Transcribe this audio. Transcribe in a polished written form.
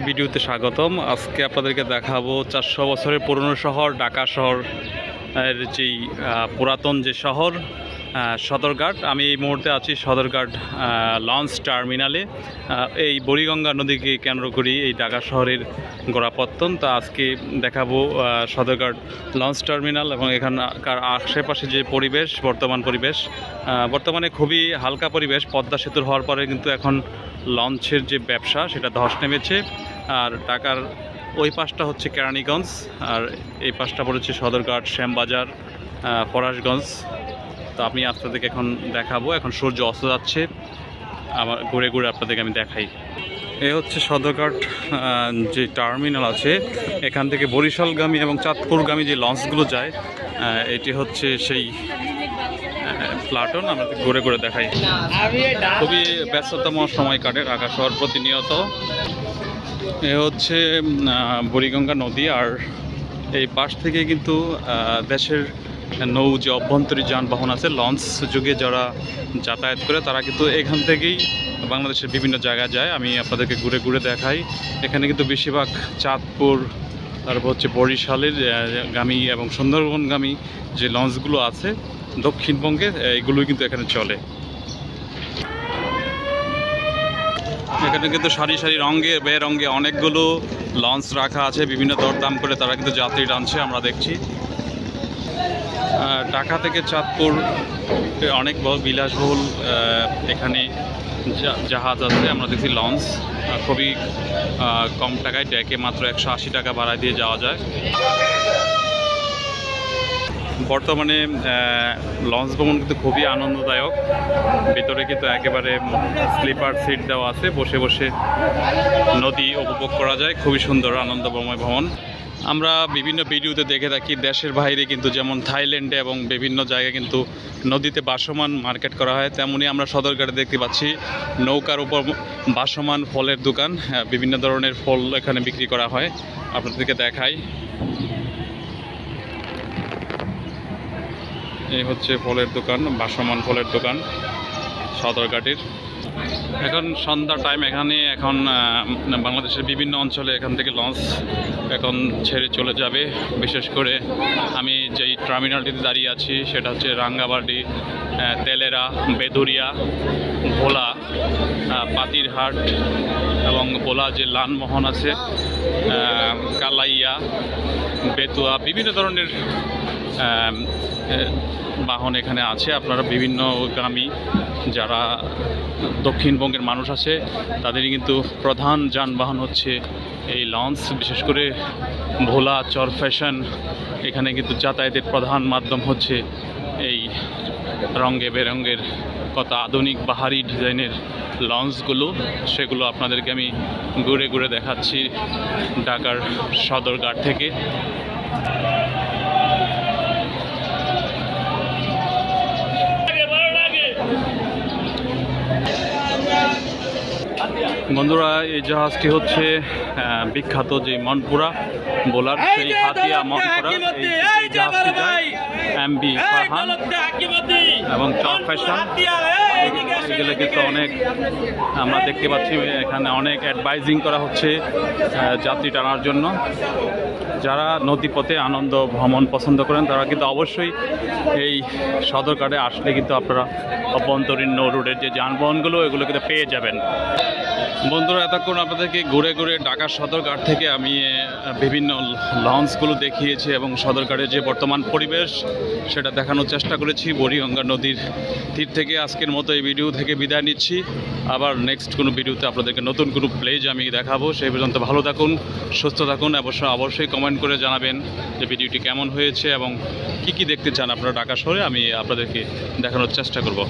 ভিডিওতে স্বাগতম। আজকে আপনাদেরকে দেখাবো 400 বছরের পুরনো শহর ঢাকা শহর এর যেই পুরাতন যে শহর সদরঘাট। আমি এই মুহূর্তে আছি সদরঘাট লঞ্চ টার্মিনালে। এই বুড়িগঙ্গা নদীকে কেন্দ্র করি এই ঢাকা শহরের গোড়াপত্তন। তো আজকে দেখাবো সদরঘাট লঞ্চ টার্মিনাল এবং এখানকার আশেপাশে যে পরিবেশ, বর্তমানে খুবই হালকা পরিবেশ। পদ্মা সেতুর হওয়ার পরে কিন্তু এখন লঞ্চের যে ব্যবসা সেটা ধস নেমেছে। আর ঢাকার ওই পাশটা হচ্ছে কেরানীগঞ্জ, আর এই পাশটা পড়েছে সদরঘাট, শ্যামবাজার, ফরাসগঞ্জ। তো আমি আপনাদেরকে এখন দেখাবো। এখন সূর্য অস্ত যাচ্ছে, আমার ঘুরে ঘুরে আপনাদেরকে আমি দেখাই। এ হচ্ছে সদরঘাট যে টার্মিনাল আছে, এখান থেকে বরিশালগামী এবং চাঁদপুরগামী যে লঞ্চগুলো যায়, এটি হচ্ছে সেই প্লাটন। আমরা ঘুরে ঘুরে দেখাই। খুবই ব্যস্ততম সময় কাটে ঢাকা শহর প্রতিনিয়ত। এ হচ্ছে বুড়িগঙ্গা নদী, আর এই পাশ থেকে কিন্তু দেশের নৌ যে অভ্যন্তরীণ যানবাহন আছে, লঞ্চ যুগে যারা যাতায়াত করে তারা কিন্তু এখান থেকেই বাংলাদেশের বিভিন্ন জায়গায় যায়। আমি আপনাদেরকে ঘুরে ঘুরে দেখাই। এখানে কিন্তু বেশিরভাগ চাঁদপুর, তারপর হচ্ছে বরিশালের গামী এবং সুন্দরবনগামী যে লঞ্চগুলো আছে দক্ষিণবঙ্গে, এগুলোই কিন্তু এখানে চলে। এখানে কিন্তু সারি সারি রঙে বেরঙে অনেকগুলো লঞ্চ রাখা আছে, বিভিন্ন দরদাম করে তারা কিন্তু যাত্রী টানছে, আমরা দেখছি। ঢাকা থেকে চাঁদপুর অনেক বিলাসবহুল এখানে জাহাজ আছে। আমরা দেখছি লঞ্চ খুবই কম টাকায়, ডেকে মাত্র 180 টাকা ভাড়া দিয়ে যাওয়া যায়। বর্তমানে লঞ্চ ভ্রমণ কিন্তু খুবই আনন্দদায়ক। ভিতরে কিন্তু একেবারে স্লিপার সিট দেওয়া আছে, বসে বসে নদী উপভোগ করা যায়। খুবই সুন্দর আনন্দময় ভ্রমণ। আমরা বিভিন্ন ভিডিওতে দেখে থাকি দেশের বাইরে কিন্তু, যেমন থাইল্যান্ডে এবং বিভিন্ন জায়গায় কিন্তু নদীতে ভাসমান মার্কেট করা হয়, তেমনি আমরা সদরঘাটে দেখতে পাচ্ছি নৌকার উপর ভাসমান ফলের দোকান। বিভিন্ন ধরনের ফল এখানে বিক্রি করা হয়, আপনাদেরকে দেখাই। এই হচ্ছে ফলের দোকান, ভাসমান ফলের দোকান সদরঘাটের। এখন সন্ধ্যার টাইম, এখানে এখন বাংলাদেশের বিভিন্ন অঞ্চলে এখান থেকে লঞ্চ এখন ছেড়ে চলে যাবে। বিশেষ করে আমি যেই টার্মিনালটিতে দাঁড়িয়ে আছি সেটা হচ্ছে রাঙ্গাবাড়ি, তেলেরা, বেদুরিয়া, ভোলা, পাতিরহাট এবং ভোলা যে লালমোহন আছে, কালাইয়া, বেতুয়া, বিভিন্ন ধরনের বাহন এখানে আছে। আপনারা বিভিন্ন গ্রামী যারা দক্ষিণবঙ্গের মানুষ আছে তাদেরই কিন্তু প্রধান যানবাহন হচ্ছে এই লঞ্চ। বিশেষ করে ভোলা, চরফ্যাশন, এখানে কিন্তু যাতায়াতের প্রধান মাধ্যম হচ্ছে এই রঙে বেরঙের কত আধুনিক বাহারি ডিজাইনের লঞ্চগুলো। সেগুলো আপনাদেরকে আমি ঘুরে ঘুরে দেখাচ্ছি ঢাকার সদরঘাট থেকে। বন্ধুরা, এই জাহাজটি হচ্ছে বিখ্যাত যে মনপুরা বোলার, সেই হাতিয়া মনপুরা। এই জাহাজটি যায় MV ফারহান এবং চরফ্যাশন। এগুলো কিন্তু অনেক আমরা দেখতে পাচ্ছি এখানে অনেক অ্যাডভাইজিং করা হচ্ছে যাত্রী টানার জন্য। যারা নদীপথে আনন্দ ভ্রমণ পছন্দ করেন তারা কিন্তু অবশ্যই এই সদরঘাটে আসলে কিন্তু আপনারা অভ্যন্তরীণ নৌ রুটের যে যানবাহনগুলো এগুলো কিন্তু পেয়ে যাবেন। বন্ধুরা, এতক্ষণ আপনাদেরকে ঘুরে ঘুরে ঢাকা সদরঘাট থেকে আমি বিভিন্ন লঞ্চগুলো দেখিয়েছি এবং সদরঘাটের যে বর্তমান পরিবেশ সেটা দেখানোর চেষ্টা করেছি বুড়িগঙ্গা নদীর তীর থেকে। আজকের মতো এই ভিডিও থেকে বিদায় নিচ্ছি। আবার নেক্সট কোনো ভিডিওতে আপনাদেরকে নতুন কোনো প্লেজ আমি দেখাবো। সেই পর্যন্ত ভালো থাকুন, সুস্থ থাকুন। অবশ্যই কমেন্ট করে জানাবেন যে ভিডিওটি কেমন হয়েছে এবং কি কি দেখতে চান আপনারা ঢাকা শহরে। আমি আপনাদেরকে দেখানোর চেষ্টা করব।